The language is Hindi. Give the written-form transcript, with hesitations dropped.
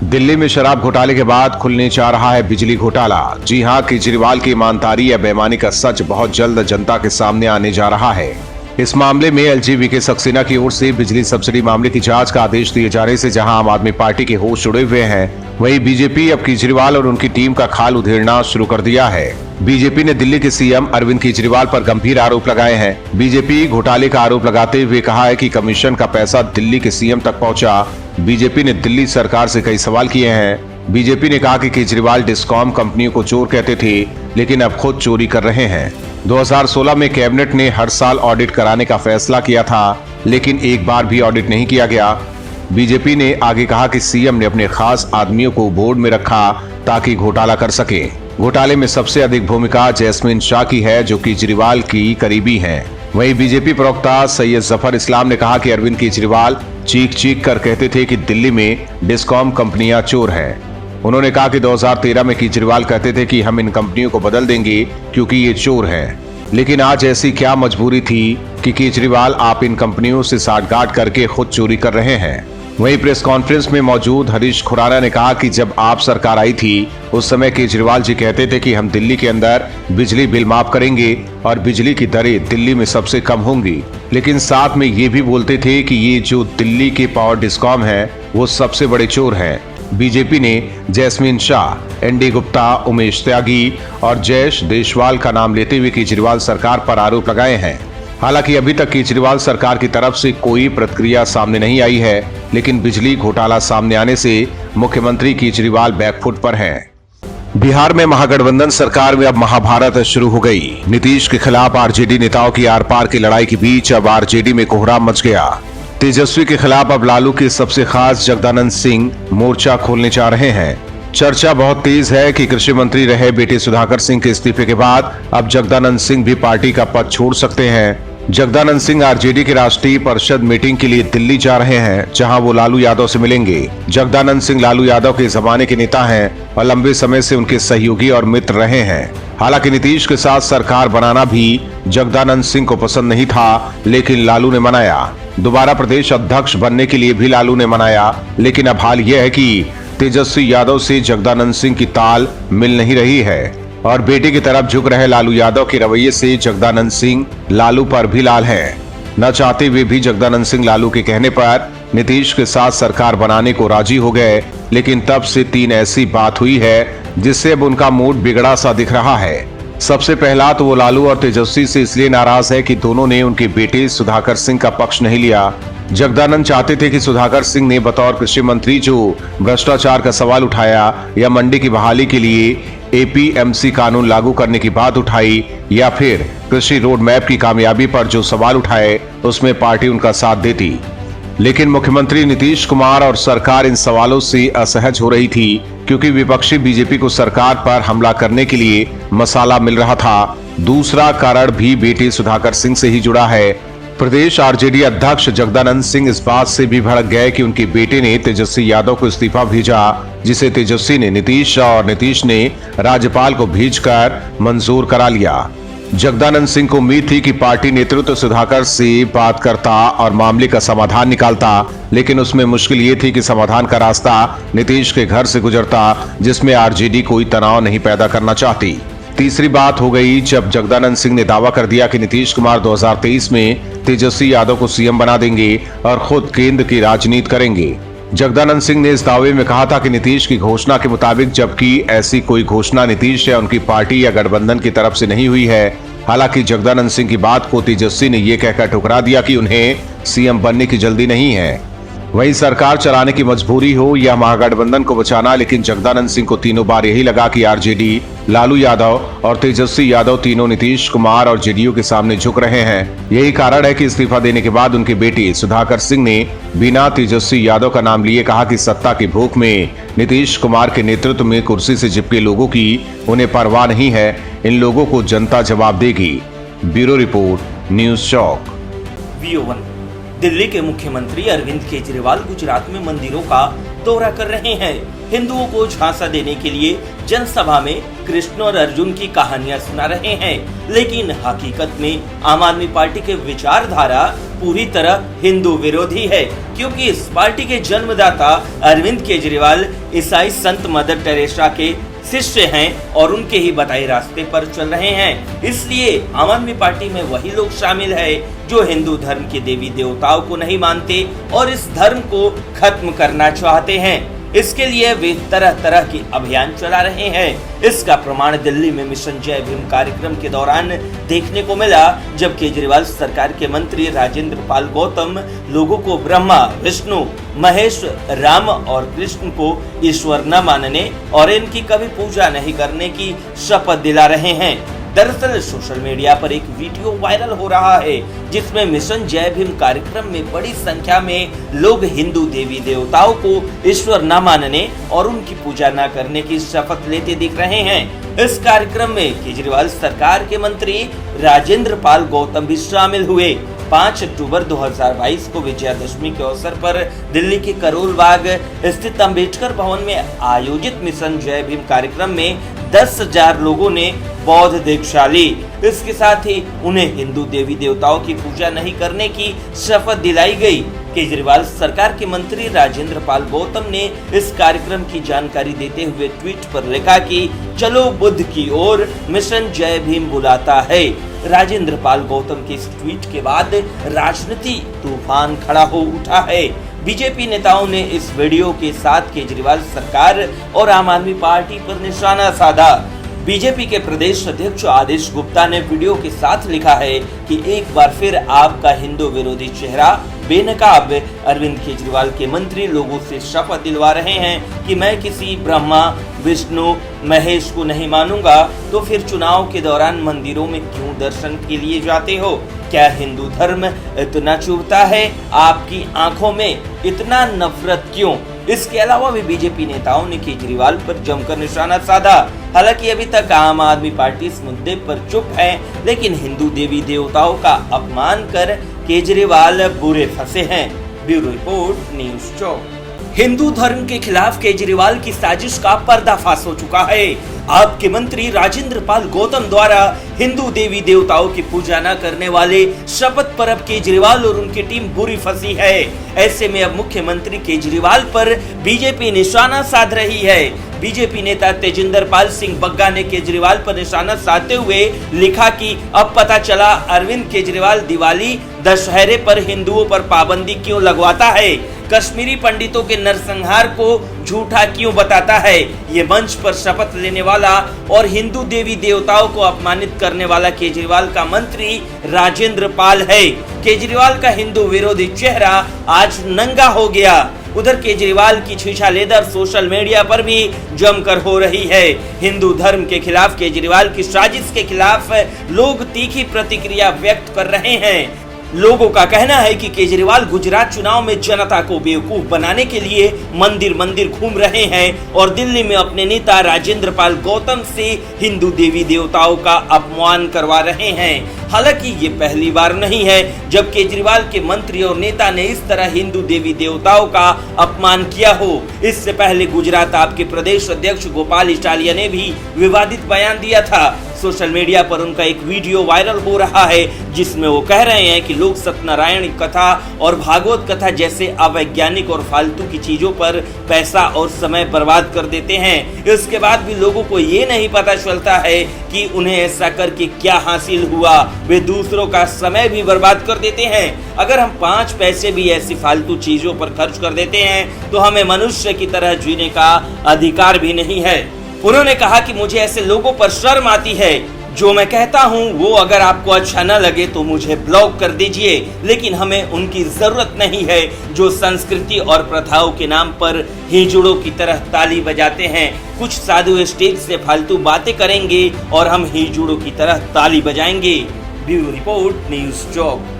दिल्ली में शराब घोटाले के बाद खुलने जा रहा है बिजली घोटाला। जी हां, केजरीवाल की ईमानदारी या बेईमानी का सच बहुत जल्द जनता के सामने आने जा रहा है। इस मामले में एलजी सक्सेना की ओर से बिजली सब्सिडी मामले की जांच का आदेश दिए जाने से जहां आम आदमी पार्टी के होश जुड़े हुए हैं, वहीं बीजेपी अब केजरीवाल और उनकी टीम का खाल उधेड़ना शुरू कर दिया है। बीजेपी ने दिल्ली के सीएम अरविंद केजरीवाल पर गंभीर आरोप लगाए हैं। बीजेपी घोटाले का आरोप लगाते हुए कहा है कि कमीशन का पैसा दिल्ली के सीएम तक पहुंचा। बीजेपी ने दिल्ली सरकार से कई सवाल किए हैं। बीजेपी ने कहा कि केजरीवाल डिस्कॉम कंपनियों को चोर कहते थे, लेकिन अब खुद चोरी कर रहे हैं। 2016 में कैबिनेट ने हर साल ऑडिट कराने का फैसला किया था, लेकिन एक बार भी ऑडिट नहीं किया गया। बीजेपी ने आगे कहा कि सीएम ने अपने खास आदमियों को बोर्ड में रखा ताकि घोटाला कर सके। घोटाले में सबसे अधिक भूमिका जैस्मिन शाह की है, जो केजरीवाल की करीबी हैं। वहीं बीजेपी प्रवक्ता सैयद जफर इस्लाम ने कहा कि अरविंद केजरीवाल चीख चीख कर कहते थे कि दिल्ली में डिस्कॉम कंपनियां चोर हैं। उन्होंने कहा कि 2013 में केजरीवाल कहते थे कि हम इन कंपनियों को बदल देंगे क्योंकि ये चोर हैं। लेकिन आज ऐसी क्या मजबूरी थी कि केजरीवाल आप इन कंपनियों से साठगांठ करके खुद चोरी कर रहे हैं। वहीं प्रेस कॉन्फ्रेंस में मौजूद हरीश खुराना ने कहा कि जब आप सरकार आई थी उस समय केजरीवाल जी कहते थे कि हम दिल्ली के अंदर बिजली बिल माफ करेंगे और बिजली की दरें दिल्ली में सबसे कम होंगी, लेकिन साथ में ये भी बोलते थे कि ये जो दिल्ली के पावर डिस्कॉम है वो सबसे बड़े चोर हैं। बीजेपी ने जैस्मिन शाह, एनडी गुप्ता, उमेश त्यागी और जयेश देशवाल का नाम लेते हुए केजरीवाल सरकार पर आरोप लगाए हैं। हालांकि अभी तक केजरीवाल सरकार की तरफ से कोई प्रतिक्रिया सामने नहीं आई है, लेकिन बिजली घोटाला सामने आने से मुख्यमंत्री केजरीवाल बैकफुट पर हैं। बिहार में महागठबंधन सरकार में अब महाभारत शुरू हो गई। नीतीश के खिलाफ आरजेडी नेताओं की आर पार की लड़ाई के बीच अब आरजेडी में कोहराम मच गया। तेजस्वी के खिलाफ अब लालू के सबसे खास जगदानंद सिंह मोर्चा खोलने जा रहे हैं। चर्चा बहुत तेज है कि कृषि मंत्री रहे बेटे सुधाकर सिंह के इस्तीफे के बाद अब जगदानंद सिंह भी पार्टी का पद छोड़ सकते हैं। जगदानंद सिंह आरजेडी की राष्ट्रीय परिषद मीटिंग के लिए दिल्ली जा रहे हैं, जहां वो लालू यादव से मिलेंगे। जगदानंद सिंह लालू यादव के जमाने के नेता हैं और लंबे समय से उनके सहयोगी और मित्र रहे हैं। हालांकि नीतीश के साथ सरकार बनाना भी जगदानंद सिंह को पसंद नहीं था, लेकिन लालू ने मनाया। दोबारा प्रदेश अध्यक्ष बनने के लिए भी लालू ने मनाया, लेकिन अब हाल यह है कि तेजस्वी यादव से जगदानंद सिंह की ताल मिल नहीं रही है और बेटे की तरफ झुक रहे लालू यादव के रवैये से जगदानंद सिंह लालू पर भी लाल हैं। न चाहते हुए भी जगदानंद सिंह लालू के कहने पर नीतीश के साथ सरकार बनाने को राजी हो गए, लेकिन तब से 3 ऐसी बात हुई है जिससे अब उनका मूड बिगड़ा सा दिख रहा है। सबसे पहला तो वो लालू और तेजस्वी से इसलिए नाराज है कि दोनों ने उनके बेटे सुधाकर सिंह का पक्ष नहीं लिया। जगदानंद चाहते थे कि सुधाकर सिंह ने बतौर कृषि मंत्री जो भ्रष्टाचार का सवाल उठाया या मंडी की बहाली के लिए एपीएमसी कानून लागू करने की बात उठाई या फिर कृषि रोड मैप की कामयाबी पर जो सवाल उठाए उसमें पार्टी उनका साथ देती। लेकिन मुख्यमंत्री नीतीश कुमार और सरकार इन सवालों से असहज हो रही थी, क्योंकि विपक्षी बीजेपी को सरकार पर हमला करने के लिए मसाला मिल रहा था। दूसरा कारण भी बेटे सुधाकर सिंह से ही जुड़ा है। प्रदेश आरजेडी अध्यक्ष जगदानंद सिंह इस बात से भी भड़क गए कि उनके बेटे ने तेजस्वी यादव को इस्तीफा भेजा, जिसे तेजस्वी ने नीतीश और नीतीश ने राज्यपाल को भेजकर मंजूर करा लिया। जगदानंद सिंह को उम्मीद थी कि पार्टी नेतृत्व सुधाकर से बात करता और मामले का समाधान निकालता, लेकिन उसमें मुश्किल ये थी कि समाधान का रास्ता नीतीश के घर से गुजरता, जिसमें आरजेडी कोई तनाव नहीं पैदा करना चाहती। तीसरी बात हो गई जब जगदानंद सिंह ने दावा कर दिया कि नीतीश कुमार 2023 में तेजस्वी यादव को सीएम बना देंगे और खुद केंद्र की राजनीति करेंगे। जगदानंद सिंह ने इस दावे में कहा था कि नीतीश की घोषणा के मुताबिक, जबकि ऐसी कोई घोषणा नीतीश या उनकी पार्टी या गठबंधन की तरफ से नहीं हुई है। हालांकि जगदानंद सिंह की बात को तेजस्वी ने यह कहकर ठुकरा दिया कि उन्हें सीएम बनने की जल्दी नहीं है, वही सरकार चलाने की मजबूरी हो या महागठबंधन को बचाना। लेकिन जगदानंद सिंह को तीनों बार यही लगा कि आरजेडी, लालू यादव और तेजस्वी यादव तीनों नीतीश कुमार और जेडीयू के सामने झुक रहे हैं। यही कारण है कि इस्तीफा देने के बाद उनके बेटे सुधाकर सिंह ने बिना तेजस्वी यादव का नाम लिए कहा कि सत्ता की भूख में नीतीश कुमार के नेतृत्व में कुर्सी से चिपके लोगों की उन्हें परवाह नहीं है। इन लोगों को जनता जवाब देगी। ब्यूरो रिपोर्ट, न्यूज चौक। दिल्ली के मुख्यमंत्री अरविंद केजरीवाल गुजरात में मंदिरों का दौरा कर रहे हैं। हिंदुओं को झांसा देने के लिए जनसभा में कृष्ण और अर्जुन की कहानियां सुना रहे हैं, लेकिन हकीकत में आम आदमी पार्टी के विचारधारा पूरी तरह हिंदू विरोधी है, क्योंकि इस पार्टी के जन्मदाता अरविंद केजरीवाल ईसाई संत मदर टेरेसा के शिष्य हैं और उनके ही बताए रास्ते पर चल रहे हैं। इसलिए आम आदमी पार्टी में वही लोग शामिल है जो हिंदू धर्म के देवी देवताओं को नहीं मानते और इस धर्म को खत्म करना चाहते हैं। इसके लिए वे तरह तरह के अभियान चला रहे हैं। इसका प्रमाण दिल्ली में मिशन जय भीम कार्यक्रम के दौरान देखने को मिला, जब केजरीवाल सरकार के मंत्री राजेंद्र पाल गौतम लोगों को ब्रह्मा, विष्णु, महेश, राम और कृष्ण को ईश्वर न मानने और इनकी कभी पूजा नहीं करने की शपथ दिला रहे हैं। दरअसल सोशल मीडिया पर एक वीडियो वायरल हो रहा है जिसमें मिशन जय भीम कार्यक्रम में बड़ी संख्या में लोग हिंदू देवी देवताओं को ईश्वर न मानने और उनकी पूजा न करने की शपथ लेते दिख रहे हैं। इस कार्यक्रम में केजरीवाल सरकार के मंत्री राजेंद्र पाल गौतम भी शामिल हुए। 5 अक्टूबर 2022 को विजयादशमी के अवसर पर दिल्ली के करोल बाग स्थित अंबेडकर भवन में आयोजित मिशन जय भीम कार्यक्रम में 10,000 लोगों ने बौद्ध दीक्षा ली। इसके साथ ही उन्हें हिंदू देवी देवताओं की पूजा नहीं करने की शपथ दिलाई गई। केजरीवाल सरकार के मंत्री राजेंद्र पाल गौतम ने इस कार्यक्रम की जानकारी देते हुए ट्वीट पर लिखा कि चलो बुद्ध की ओर, मिशन जय भीम बुलाता है। राजेंद्र पाल गौतम के इस ट्वीट के बाद राजनीति तूफान खड़ा हो उठा है। बीजेपी नेताओं ने इस वीडियो के साथ केजरीवाल सरकार और आम आदमी पार्टी पर निशाना साधा। बीजेपी के प्रदेश अध्यक्ष आदेश गुप्ता ने वीडियो के साथ लिखा है कि एक बार फिर आपका हिंदू विरोधी चेहरा बेनकाब अरविंद केजरीवाल के मंत्री लोगों से शपथ दिलवा रहे हैं कि मैं किसी ब्रह्मा, विष्णु, महेश को नहीं मानूंगा, तो फिर चुनाव के दौरान मंदिरों में क्यों दर्शन के लिए जाते हो? क्या हिंदू धर्म इतना चुभता है? आपकी आंखों में इतना नफरत क्यों? इसके अलावा भी बीजेपी नेताओं ने केजरीवाल पर जमकर निशाना साधा। हालांकि अभी तक आम आदमी पार्टी इस मुद्दे पर चुप है, लेकिन हिंदू देवी देवताओं का अपमान कर केजरीवाल बुरे फंसे हैं। Bureau report, news 24। हिंदू धर्म के खिलाफ केजरीवाल की साजिश का पर्दाफाश हो चुका है। आपके मंत्री राजेंद्र पाल गौतम द्वारा हिंदू देवी देवताओं की पूजा न करने वाले शपथ पर अब केजरीवाल और उनकी टीम बुरी फंसी है। ऐसे में अब मुख्यमंत्री केजरीवाल पर बीजेपी निशाना साध रही है। बीजेपी नेता तेजिंदर पाल सिंह बग्गा ने केजरीवाल पर निशाना साधते हुए लिखा कि अब पता चला अरविंद केजरीवाल दिवाली, दशहरे पर हिंदुओं पर पाबंदी क्यों लगवाता है, कश्मीरी पंडितों के नरसंहार को झूठा क्यों बताता है। ये मंच पर शपथ लेने वाला और हिंदू देवी देवताओं को अपमानित करने वाला केजरीवाल का मंत्री राजेंद्र पाल है। केजरीवाल का हिंदू विरोधी चेहरा आज नंगा हो गया। उधर केजरीवाल की छीछालेदर सोशल मीडिया पर भी जमकर हो रही है। हिंदू धर्म के खिलाफ केजरीवाल की साजिश के खिलाफ लोग तीखी प्रतिक्रिया व्यक्त कर रहे हैं। लोगों का कहना है कि केजरीवाल गुजरात चुनाव में जनता को बेवकूफ बनाने के लिए मंदिर मंदिर घूम रहे हैं और दिल्ली में अपने नेता राजेंद्र पाल गौतम से हिंदू देवी देवताओं का अपमान करवा रहे हैं। हालांकि ये पहली बार नहीं है जब केजरीवाल के मंत्री और नेता ने इस तरह हिंदू देवी देवताओं का अपमान किया हो। इससे पहले गुजरात आपके प्रदेश अध्यक्ष गोपाल इटालिया ने भी विवादित बयान दिया था। सोशल मीडिया पर उनका एक वीडियो वायरल हो रहा है जिसमें वो कह रहे हैं कि लोग सत्यनारायण कथा और भागवत कथा जैसे अवैज्ञानिक और फालतू की चीजों पर पैसा और समय बर्बाद कर देते हैं। इसके बाद भी लोगों को ये नहीं पता चलता है कि उन्हें ऐसा करके क्या हासिल हुआ। वे दूसरों का समय भी बर्बाद कर देते हैं। अगर हम 5 पैसे भी ऐसी फालतू चीजों पर खर्च कर देते हैं तो हमें मनुष्य की तरह जीने का अधिकार भी नहीं है। उन्होंने कहा कि मुझे ऐसे लोगों पर शर्म आती है। जो मैं कहता हूं वो अगर आपको अच्छा न लगे तो मुझे ब्लॉक कर दीजिए, लेकिन हमें उनकी जरूरत नहीं है जो संस्कृति और प्रथाओं के नाम पर हिजड़ों की तरह ताली बजाते हैं। कुछ साधु स्टेज से फालतू बातें करेंगे और हम हिजड़ों की तरह ताली बजाएंगे। Bureau report, news 24।